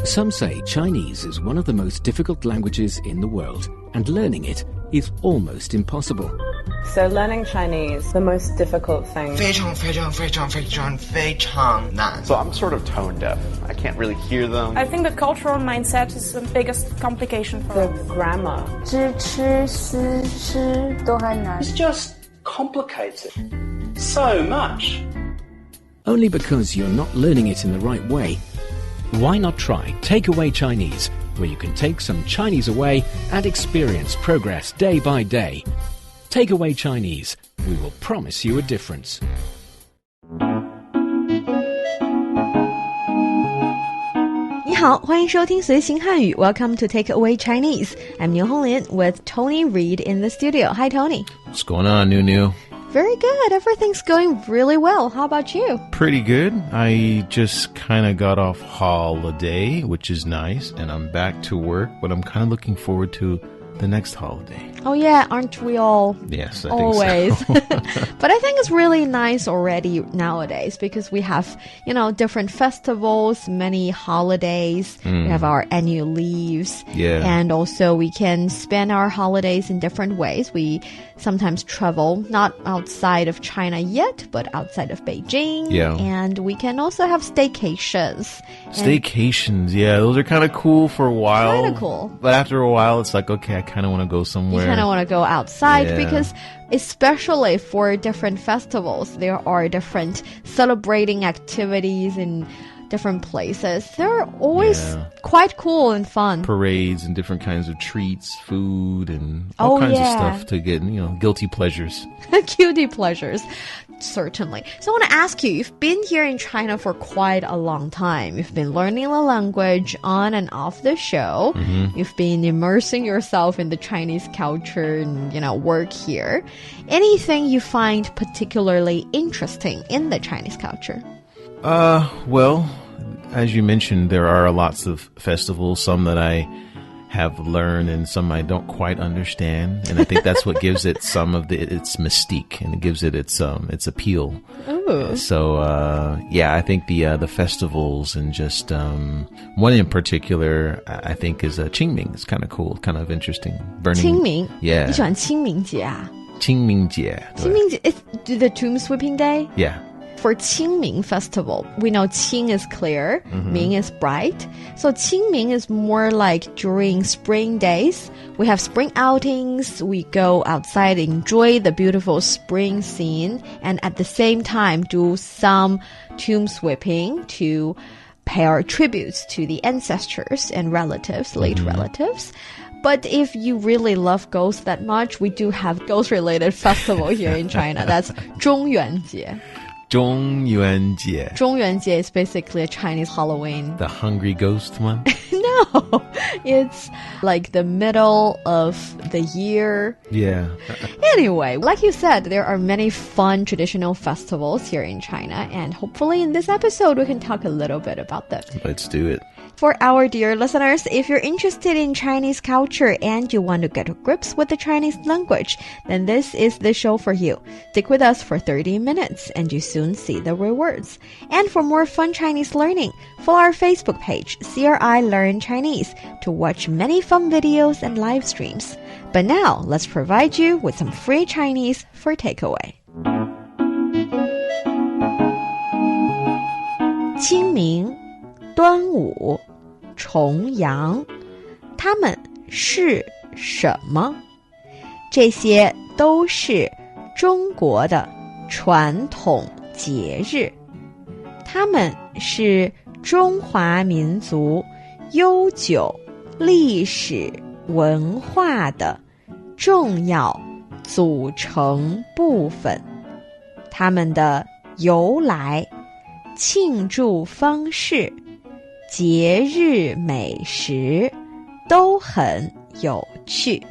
Some say Chinese is one of the most difficult languages in the world, and learning it is almost impossible. So learning Chinese, the most difficult thing. 非常非常非常非常非常难. So I'm sort of tone deaf. I can't really hear them. I think the cultural mindset is the biggest complication for The us. grammar. 知吃思吃都还难。 It's just complicated. So much. Only because you're not learning it in the right way. Why not try Takeaway Chinese, where you can take some Chinese away and experience progress day by day. Takeaway Chinese, we will promise you a difference. 你好，欢迎收听随行汉语 Welcome to Takeaway Chinese. I'm Niu with Tony Reed in the studio. Hi, Tony. What's going on, Niuniu? Very good. Everything's going really well. How about you? Pretty good. I just kind of got off holiday, which is nice, and I'm back to work, but I'm kind of looking forward to the next holiday. Oh yeah, aren't we all? Yes, I always. think so. But I think it's really nice already nowadays because we have, different festivals, many holidays. We have our annual leaves. Yeah. And also we can spend our holidays in different ways. We sometimes travel, not outside of China yet, but outside of Beijing. Yeah. And we can also have staycations. Staycations, yeah, those are kind of cool for a while. Kind of cool. But after a while, it's like, okay, I kind of want to go somewhere. You kind of want to go outside Yeah. because especially for different festivals, there are different celebrating activities in different places. They're always quite cool and fun. Parades and different kinds of treats, food, and all kinds of stuff to get, guilty pleasures. Cutie pleasures. Certainly. So I want to ask you, you've been here in China for quite a long time. You've been learning the language on and off the show. You've been immersing yourself in the Chinese culture and, work here. Anything you find particularly interesting in the Chinese culture? Well, as you mentioned, there are lots of festivals, some that I have learned and some I don't quite understand. And I think that's what gives it some of its mystique and it gives it its appeal. Ooh. So, I think the festivals and just, one in particular, I think is Qingming. It's kind of cool, kind of interesting. Burning. Qingming? Yeah. 你喜欢清明节啊? 清明节. 清明节 is the tomb sweeping day? Yeah. For Qingming festival, we know Qing is clear, Ming is bright. So Qingming is more like during spring days. We have spring outings, we go outside, enjoy the beautiful spring scene, and at the same time do some tomb sweeping to pay our tributes to the ancestors and relatives, late relatives. But if you really love ghosts that much, we do have ghost-related festival here in China. That's 中元节. 中元节. 中元节 is basically a Chinese Halloween. The hungry ghost one? No, it's like the middle of the year. Yeah. Anyway, like you said, there are many fun traditional festivals here in China, and hopefully in this episode we can talk a little bit about them. Let's do it. For our dear listeners, if you're interested in Chinese culture and you want to get to grips with the Chinese language, then this is the show for you. Stick with us for 30 minutes and you soon see the rewards. And for more fun Chinese learning, follow our Facebook page, CRI Learn Chinese, to watch many fun videos and live streams. But now, let's provide you with some free Chinese for takeaway. 清明 端午 重阳 它们是什么？这些都是中国的传统节日，它们是中华民族悠久历史文化的重要组成部分，它们的由来、庆祝方式、节日美食都很有趣，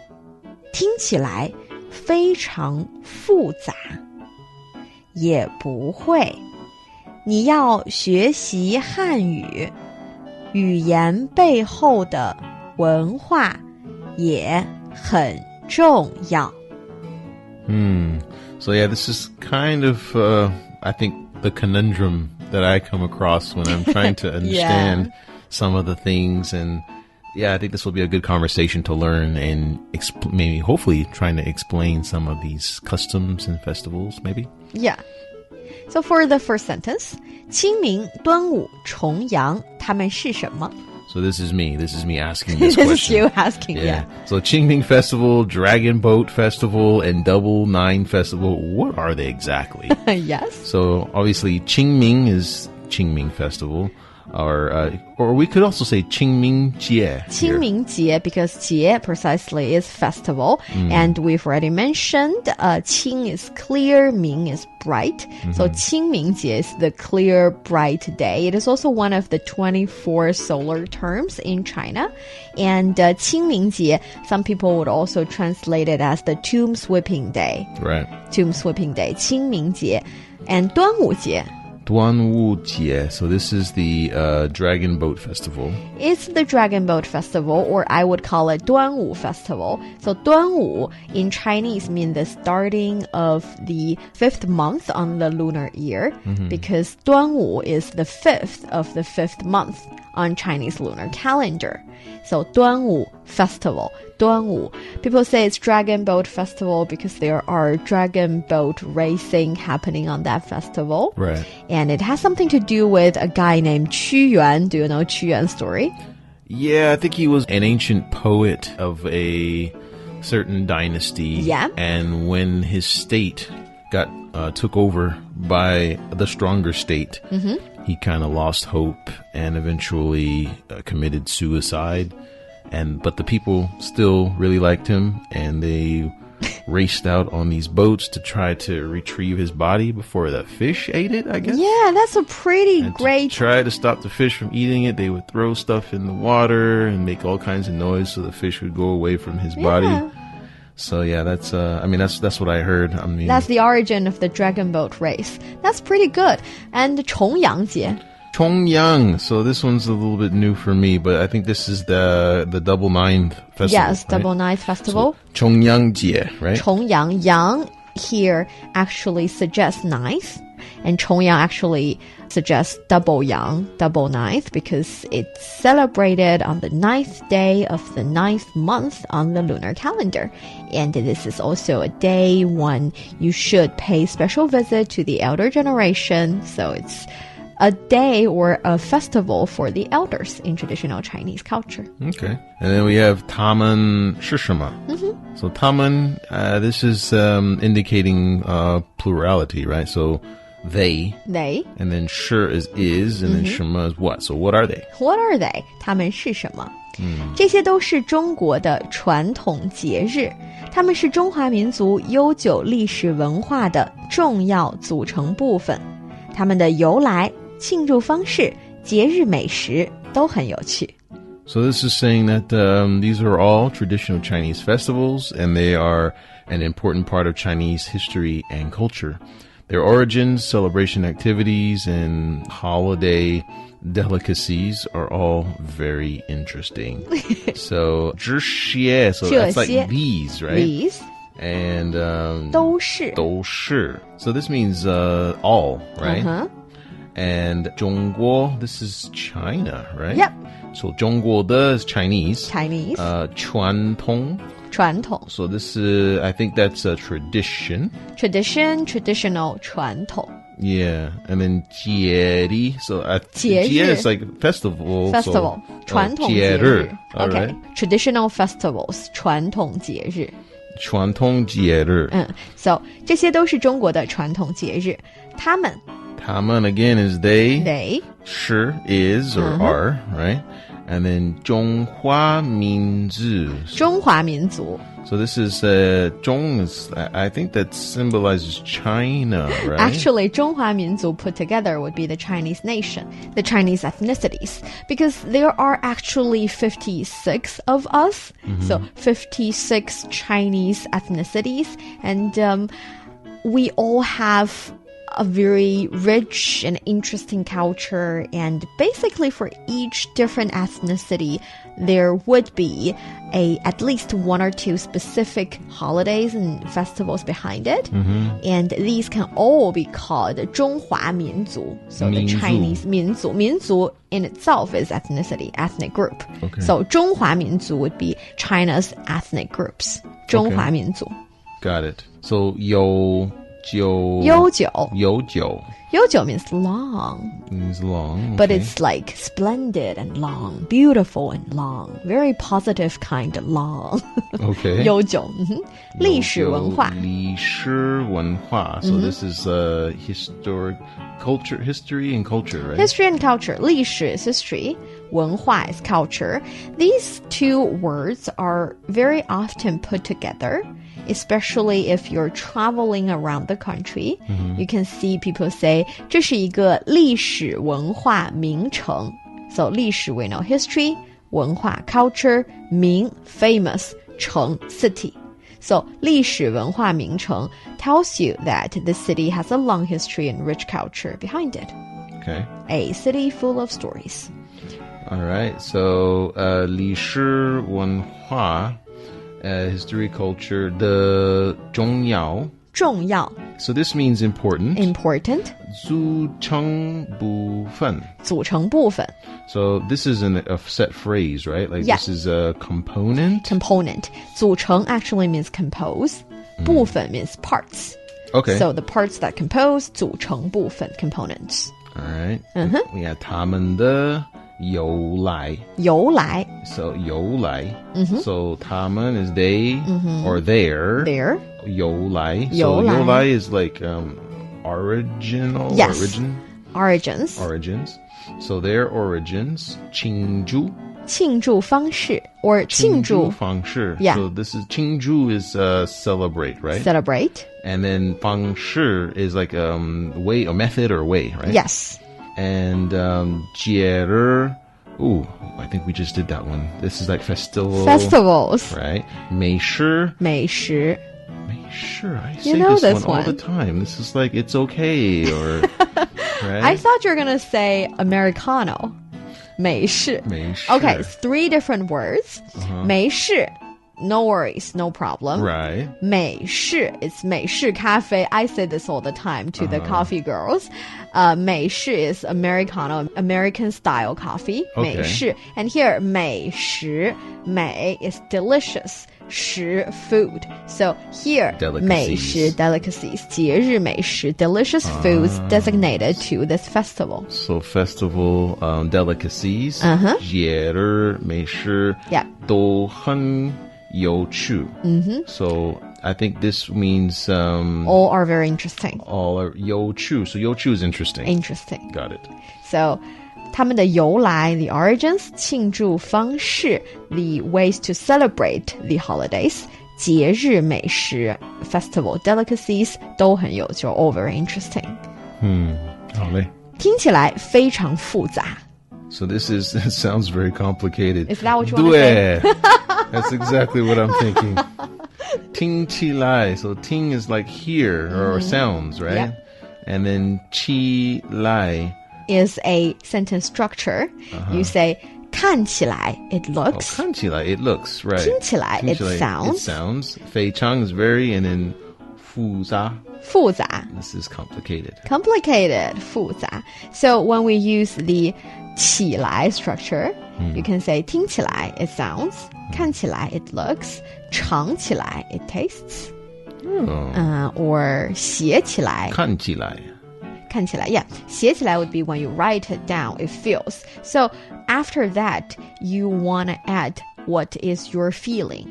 听起来非常复杂，也不会。你要学习汉语，语言背后的文化也很重要。So yeah, this is kind of, I think, the conundrum that I come across when I'm trying to understand some of the things. And yeah, I think this will be a good conversation to learn and maybe hopefully trying to explain some of these customs and festivals, maybe. Yeah. So for the first sentence, 清明、端午、重阳，它们是什么? So this is me asking this This question. is you asking, yeah. So Qingming Festival, Dragon Boat Festival, and Double Nine Festival, what are they exactly? Yes. So obviously Qingming is Qingming Festival, or we could also say Qingming Jie. 清明节, because 节 precisely is festival, and we've already mentioned, 清 is clear, ming is bright. So 清明节 is the clear, bright day. It is also one of the 24 solar terms in China. And 清明节, some people would also translate it as the tomb sweeping day. Right. Tomb sweeping day, 清明节. And 端午节. Duanwujie. So this is the Dragon Boat Festival. It's the Dragon Boat Festival, or I would call it 端午 Festival. So 端午 in Chinese means the starting of the 5th month on the lunar year, because 端午 is the 5th of the 5th month on Chinese lunar calendar. So 端午 Festival, 端午. People say it's Dragon Boat Festival because there are dragon boat racing happening on that festival. Right. And it has something to do with a guy named Qu Yuan. Do you know Qu Yuan's story? Yeah, I think he was an ancient poet of a certain dynasty. Yeah. And when his state got took over by the stronger state, he kind of lost hope and eventually committed suicide. But the people still really liked him, and they raced out on these boats to try to retrieve his body before the fish ate it, I guess. Yeah, that's a pretty great... To try to stop the fish from eating it, they would throw stuff in the water and make all kinds of noise so the fish would go away from his body. So yeah, that's what I heard. I mean, that's the origin of the dragon boat race. That's pretty good. And 重阳节. Chongyang. So this one's a little bit new for me, but I think this is the Double Ninth Festival. Yes, right? Double Ninth Festival. So, Chongyang-jie, right? Chongyang. Yang here actually suggests ninth, and Chongyang actually suggests double yang, double ninth, because it's celebrated on the 9th day of the 9th month on the lunar calendar. And this is also a day when you should pay special visit to the elder generation. So it's a day or a festival for the elders in traditional Chinese culture. Okay. And then we have Tamen Shishima. So Tamen, this is indicating plurality, right? So they. And then shi is, and then shima is what? So what are they? What are they? 他们是什么？这些都是中国的传统节日，它们是中华民族悠久历史文化的重要组成部分。它们的由来、庆祝方式、节日美食都很有趣。So this is saying that these are all traditional Chinese festivals, and they are an important part of Chinese history and culture. Their origins, celebration activities, and holiday delicacies are all very interesting. So, 这些, so that's like these, right? These. And 都是. So this means all, right? And 中国, this is China, right? Yep. So 中国的 is Chinese. 传统. So this is, I think that's a tradition. Traditional, 传统. Yeah, and then 节日. So 节is like festival. Festival. 传统节日. All Okay. right. Traditional festivals. 传统节日. 传统节日. So 这些都是中国的传统节日。他们 again is they. They. 是 is or are, right? And then 中华民族. 中华民族. So this is 中 is, I think that symbolizes China, right? Actually, 中华民族 put together would be the Chinese nation, the Chinese ethnicities, because there are actually 56 of us. So 56 Chinese ethnicities, and we all have a very rich and interesting culture, and basically for each different ethnicity, there would be at least one or two specific holidays and festivals behind it. And these can all be called 中华民族. So the Chinese 民族. 民族 in itself is ethnic group. Okay. So 中华民族 would be China's ethnic groups. 中华民族. Got it. So 悠久. 悠久 means long. Means long. Okay. But it's like splendid and long, beautiful and long, very positive kind of long. Okay. 悠久. 历史文化. 历史文化. So this is historic culture, history and culture, right? History and culture. 历史 is history. 文化 is culture. These two words are very often put together, especially if you're traveling around the country. You can see people say, 这是一个历史文化名城. So 历史 we know history, 文化 culture, 名 famous, 城 city. So 历史文化名城 tells you that the city has a long history and rich culture behind it. Okay. A city full of stories. All right. So 历史文化 history, culture, the 重要. 重要 So this means important. important 组成部分. 组成部分 So this is a set phrase, right? Like Yeah. this is a component. component 组成 actually means compose 部分 means parts. Okay. So the parts that compose 组成部分 components. All right. We have 他们的由来. 由来 So 由来. So 他们 is they or their. there 由来. So 由来. 由来 is like original. Yes. Origins. origins So their origins. 庆祝. 庆祝方式 or 庆祝方式. Yeah. So this is 庆祝 is celebrate, right? celebrate And then 方式 is like way, a method or way, right? yes And 节日. Ooh, I think we just did that one. This is like festivals right? 美食. 美食 Sure, I You say know this this one all the one. time. This is like it's okay or right? I thought you were gonna say Americano 美式 美式. Okay, 3 different words 美式 no worries, no problem. Right. 美式 it's 美式咖啡 I say this all the time to the coffee girls. 美式 is Americano, American style coffee. Okay. 美式 and here 美食 美 is delicious. 食 food. So here Delicacies. 美食 delicacies 节日美食 delicious foods designated to this festival. So festival delicacies. 节日美食 Yeah. 都很有趣. So I think this means All are very interesting. all are 有趣. So 有趣 is interesting. Interesting. Got it. So 他们的由来 the origins 庆祝方式 the ways to celebrate the holidays 节日美食 festival delicacies 都很有趣 all very interesting 好嘞. 听起来非常复杂 So this it sounds very complicated. Is that what you want to say? 对. That's exactly what I'm thinking. 听起来. So 听 is like hear or sounds, right? Yeah. And then 起来. is a sentence structure you say 看起来 it looks 看起来 it looks, right. 听起来 it sounds It sounds. 非常 is very, and then 复杂. 复杂 This is complicated. complicated 复杂 So when we use the 起来 structure you can say 听起来 it sounds 看起来 it looks 尝起来 it tastes or 写起来看起来. 看起来 yeah 写起来 would be when you write it down it feels so after that you want to add what is your feeling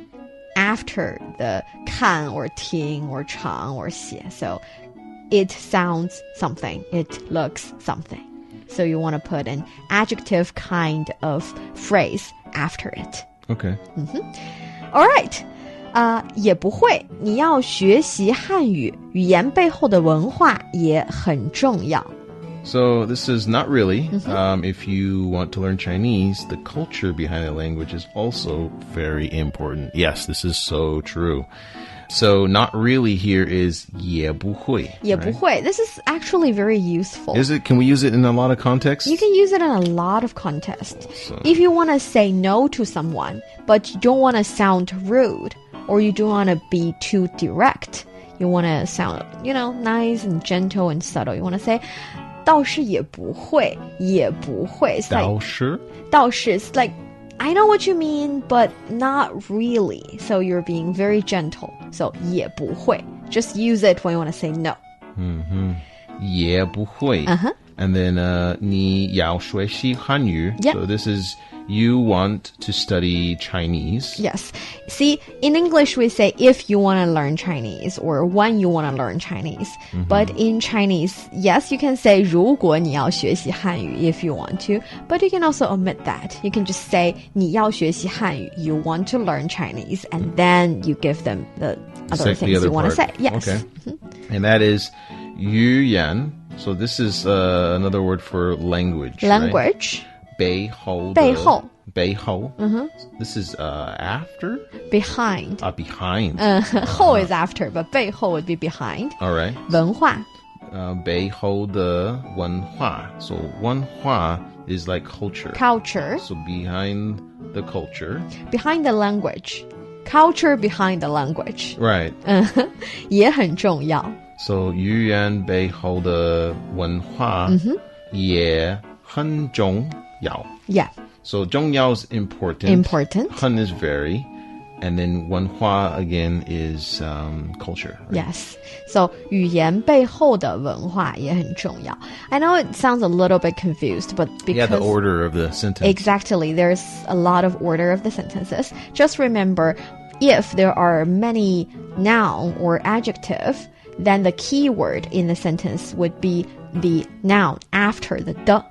after the 看 or 听 or 尝 or 写 so it sounds something it looks something so you want to put an adjective kind of phrase after it Okay. all right 也不会你要学习汉语语言背后的文化也很重要 So this is not really. If you want to learn Chinese, the culture behind the language is also very important. Yes, this is so true. So not really here is 也不会. 也不会. This is actually very useful. Is it? Can we use it in a lot of contexts? You can use it in a lot of contexts. If you want to say no to someone, but you don't want to sound rude, or you don't want to be too direct, you want to sound, nice and gentle and subtle. You want to say, 倒是也不会, 也不会. It's 倒是? 倒是. It's like, I know what you mean, but not really. So you're being very gentle. So 也不会. Just use it when you want to say no. 也不会. And then 你要学习汉语. Yep. So this is you want to study Chinese. Yes. See, in English we say if you want to learn Chinese or when you want to learn Chinese. But in Chinese, yes, you can say 如果你要学习汉语 if you want to. But you can also omit that. You can just say 你要学习汉语 you want to learn Chinese. And then you give them the other things you want to say. Yes. Okay. And that is 语言. So this is another word for language. Language. Right? 背后的背后. 背后. This is after? Behind. Behind. 后 is after, but 背后 would be behind. All right. 文化. 背后的文化. So 文化 is like culture. Culture. So behind the culture. Behind the language. Culture behind the language. Right. 也很重要. So 语言背后的文化也很重要. Yeah. So 重要 is important. Important. 很 is very. And then 文化 again is culture. Right? Yes. So 语言背后的文化也很重要. I know it sounds a little bit confused, but because... Yeah, the order of the sentence. Exactly. There's a lot of order of the sentences. Just remember, if there are many noun or adjective, then the key word in the sentence would be the noun after the 的.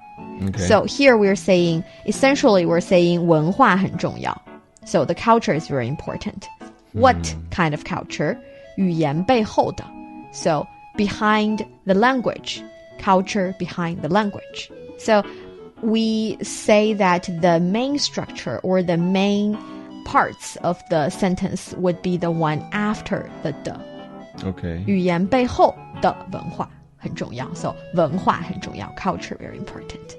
Okay. So here we're saying, essentially we're saying 文化很重要. So the culture is very important. What kind of culture? 语言背后的. So behind the language. Culture behind the language. So we say that the main structure or the main parts of the sentence would be the one after the 的. Okay. 语言背后的文化很重要. So 文化很重要. Culture very important.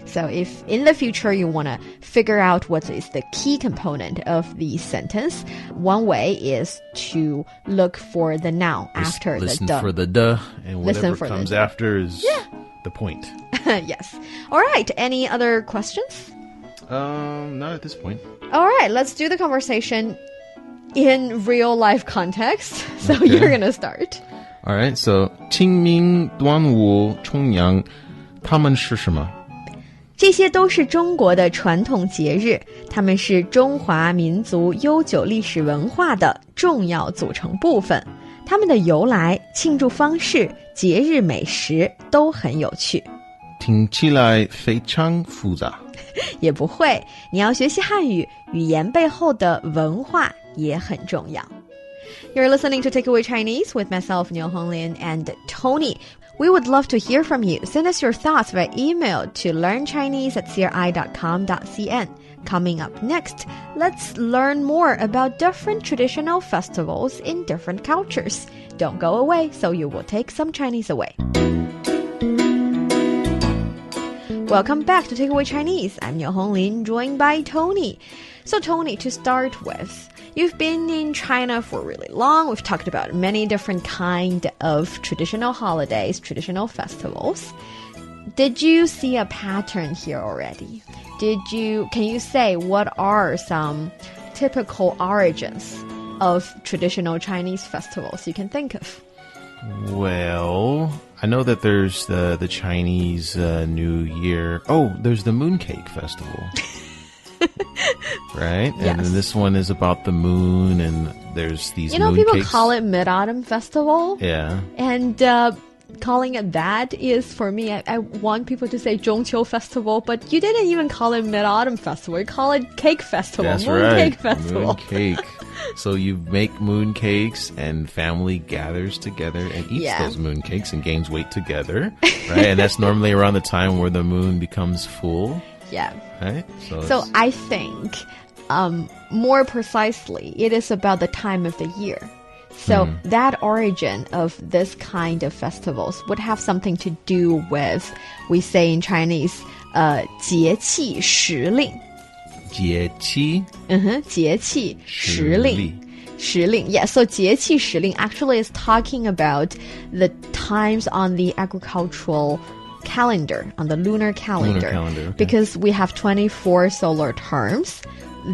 So if in the future you want to figure out what is the key component of the sentence, one way is to look for the noun after listen the 的. for the 的, and whatever for comes the after is the point. Yes. All right. Any other questions? Not at this point. All right. Let's do the conversation in real life context. So Okay. you're going to start. All right. So 清明端午重阳他们是什么？这些都是中国的传统节日，它们是中华民族悠久历史文化的重要组成部分。它们的由来、庆祝方式、节日美食都很有趣。听起来非常复杂。也不会，你要学习汉语，语言背后的文化也很重要。You're listening to Takeaway Chinese with myself, Niu Honglin, and Tony. We would love to hear from you. Send us your thoughts by email to learnchinese@cri.com.cn. Coming up next, let's learn more about different traditional festivals in different cultures. Don't go away, so you will take some Chinese away. Welcome back to Takeaway Chinese. I'm Niu Honglin, joined by Tony. So Tony, to start with, you've been in China for really long. We've talked about many different kind of traditional holidays, traditional festivals. Did you see a pattern here already? Can you say what are some typical origins of traditional Chinese festivals you can think of? Well, I know that there's the Chinese New Year. Oh, there's the Mooncake Festival. Right? Yes. And then this one is about the moon, and there's these You know, mooncakes. people call it Mid-Autumn Festival. Yeah. And calling it that is, for me, I want people to say 中秋 Festival, but you didn't even call it Mid-Autumn Festival. You call it Cake Festival, That's Mooncake right. Festival. Mooncake. So you make mooncakes, and family gathers together and eats Yeah. those mooncakes, and gains weight together, right? And that's normally around the time where the moon becomes full, Yeah. right? So it's- I think, more precisely, it is about the time of the year. So that origin of this kind of festivals would have something to do with, we say in Chinese, 节气时令。节气节气时令。时令. Yeah, so 节气时令 actually is talking about the times on the agricultural calendar, on the lunar calendar. Okay. Because we have 24 solar terms.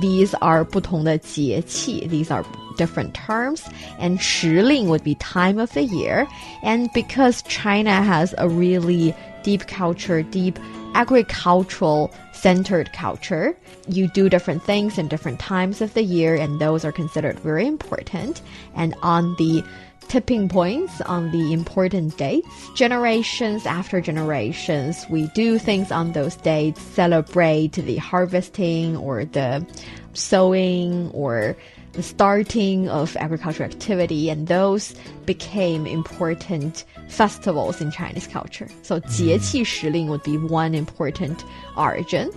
These are 不同的节气. These are different terms. And 时令 would be time of the year. And because China has a really deep culture, deep agricultural centered culture, you do different things in different times of the year, and those are considered very important. And on the tipping points, on the important dates, generations after generations, we do things on those dates, celebrate the harvesting or the sowing or the starting of agricultural activity, and those became important festivals in Chinese culture. So 节气时令 would be one important origin.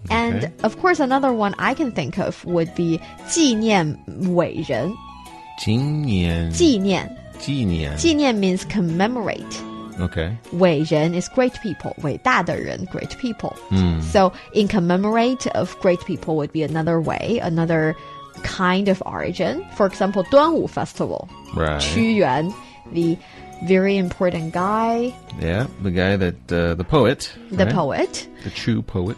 And of course, another one I can think of would be 纪念伟人. 纪念 means commemorate. Okay. 伟人 is great people. 伟大的人, great people. So in commemorate of great people would be another way, another kind of origin. For example, 端午 festival. Right. 屈原, the very important guy. Yeah, the guy that, the poet. The right? poet. The true poet.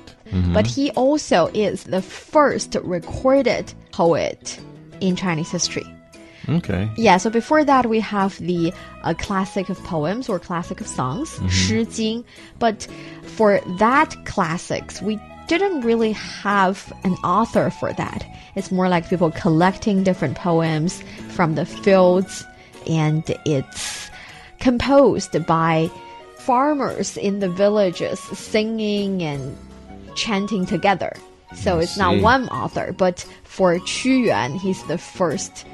But he also is the first recorded poet in Chinese history. Okay. Yeah, so before that we have the classic of poems or classic of songs, 诗经. But for that classics, we didn't really have an author for that. It's more like people collecting different poems from the fields, and it's composed by farmers in the villages singing and chanting together. So it's not one author, but for Qu Yuan, he's the first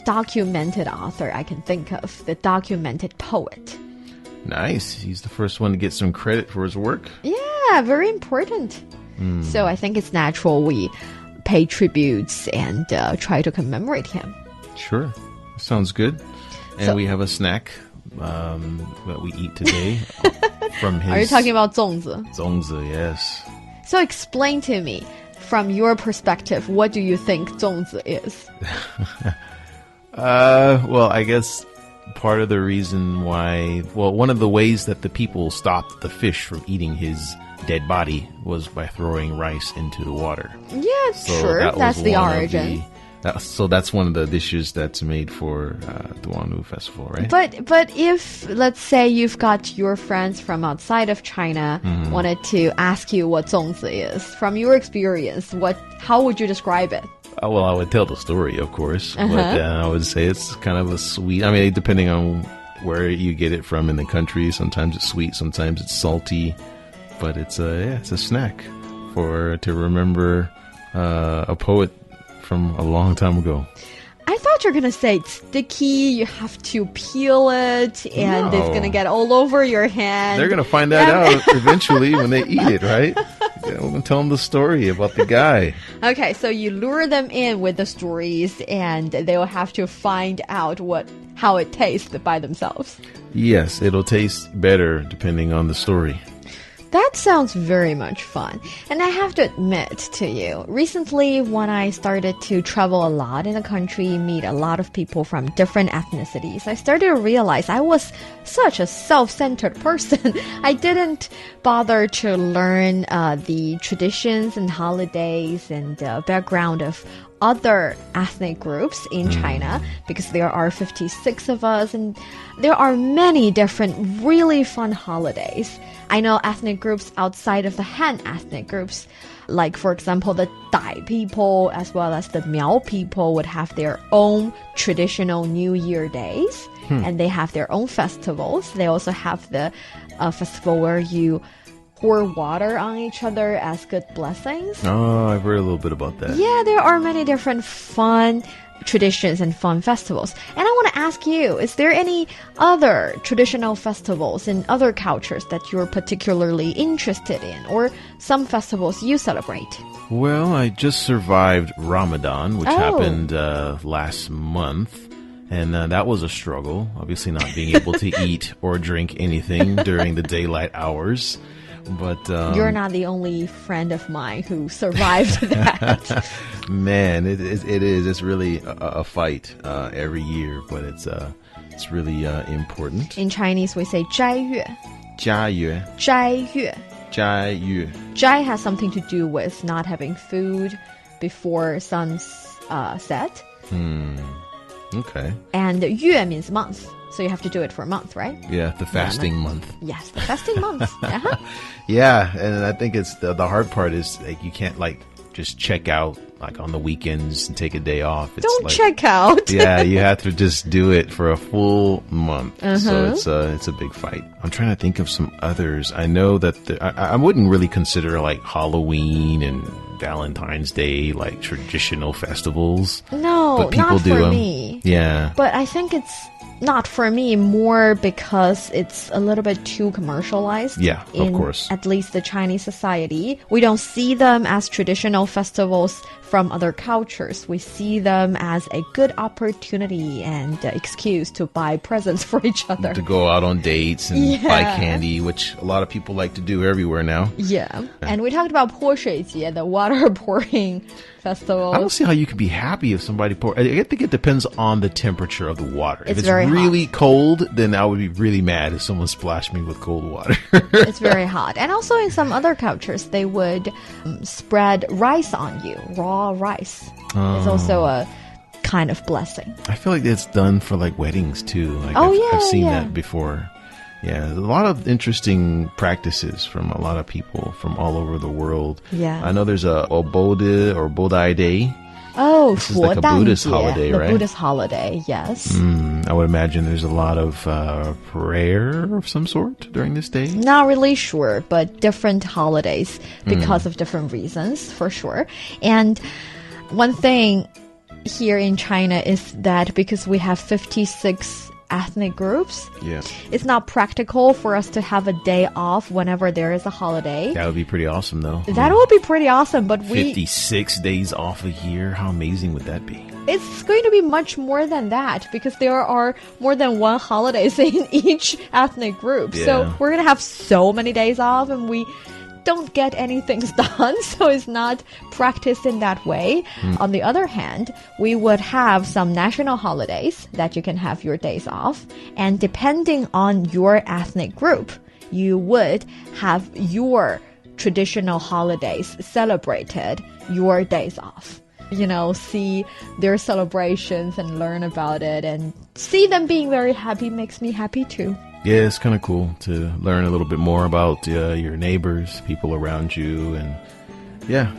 documented author I can think of, the documented poet. Nice. He's the first one to get some credit for his work. Yeah, very important. So I think it's natural we pay tributes and try to commemorate him. Sure. Sounds good. And we have a snack that we eat today from his... Are you talking about 粽子? 粽子, yes. So explain to me, from your perspective, what do you think 粽子 is? Well, I guess part of the reason why... Well, one of the ways that the people stopped the fish from eating his dead body was by throwing rice into the water. Yeah, So sure. That's the origin. So that's one of the dishes that's made for the Niuniu Festival, right? But if, let's say, you've got your friends from outside of China wanted to ask you what 粽子 is, from your experience, how would you describe it? Well, I would tell the story, of course, but I would say it's kind of a sweet. I mean, depending on where you get it from in the country, sometimes it's sweet, sometimes it's salty, but it's a snack to remember a poet from a long time ago. I thought you were going to say it's sticky, you have to peel it, and it's going to get all over your hand. They're going to find that out eventually when they eat it, right? Yeah, we're going to tell them the story about the guy. Okay, so you lure them in with the stories, and they will have to find out how it tastes by themselves. Yes, it'll taste better depending on the story. That sounds very much fun. And I have to admit to you, recently when I started to travel a lot in the country, meet a lot of people from different ethnicities, I started to realize I was such a self-centered person. I didn't bother to learn the traditions and holidays and background of other ethnic groups in China, because there are 56 of us and there are many different really fun holidays. I know ethnic groups outside of the Han ethnic groups, like for example the Dai people as well as the Miao people would have their own traditional New Year days, and they have their own festivals. They also have the festival where you pour water on each other as good blessings. Oh, I've heard a little bit about that. Yeah, there are many different fun traditions and fun festivals. And I want to ask you, is there any other traditional festivals in other cultures that you're particularly interested in, or some festivals you celebrate? Well, I just survived Ramadan, which happened last month. And that was a struggle, obviously not being able to eat or drink anything during the daylight hours. But you're not the only friend of mine who survived that. Man, it is. It's really a fight every year, but it's really important. In Chinese, we say 斋月. 斋月. 斋月. 斋月. 斋 has something to do with not having food before sun's set. Okay. And 月 means month. So you have to do it for a month, right? Yeah, the fasting month. Yes, the fasting month. Uh-huh. Yeah, and I think it's the hard part is like you can't like just check out like on the weekends and take a day off. It's Don't like, check out. Yeah, you have to just do it for a full month. So it's a big fight. I'm trying to think of some others. I know that I wouldn't really consider like Halloween and Valentine's Day like traditional festivals. No, but people not do for them. me. Yeah. But I think it's not for me more because it's a little bit too commercialized. Yeah, in of course. At least the Chinese society. We don't see them as traditional festivals from other cultures. We see them as a good opportunity and excuse to buy presents for each other. To go out on dates and buy candy, which a lot of people like to do everywhere now. Yeah. And we talked about 泼水节, the water pouring festival. I don't see how you can be happy if somebody pour. I think it depends on the temperature of the water. It's if it's very really hot. cold, then I would be really mad if someone splashed me with cold water. It's very hot. And also in some other cultures, they would spread rice on you. Raw rice is also a kind of blessing. I feel like it's done for like weddings too. Like I've seen that before. Yeah, there's a lot of interesting practices from a lot of people from all over the world. Yeah. I know there's a Obode or Bodai Day. Oh, This is like a Buddhist holiday, the right? Buddhist holiday, yes. I would imagine there's a lot of prayer of some sort during this day. Not really sure, but different holidays because of different reasons, for sure. And one thing here in China is that because we have 56 ethnic groups, it's not practical for us to have a day off whenever there is a holiday. That would be pretty awesome, though. That would be pretty awesome, but 56 days off a year. How amazing would that be? it's going to be much more than that because there are more than one holidays in each ethnic group. Yeah. So we're going to have so many days off and we don't get anything done, so it's not practiced in that way. On the other hand, we would have some national holidays that you can have your days off, and depending on your ethnic group, you would have your traditional holidays celebrated your days off. You know, see their celebrations and learn about it, and see them being very happy makes me happy too. Yeah, it's kind of cool to learn a little bit more about your neighbors, people around you, and yeah,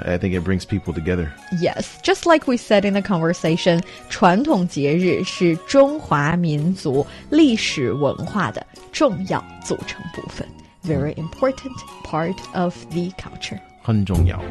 I think it brings people together. Yes, just like we said in the conversation, 传统节日是中华民族历史文化的重要组成部分. Very important part of the culture. 很重要。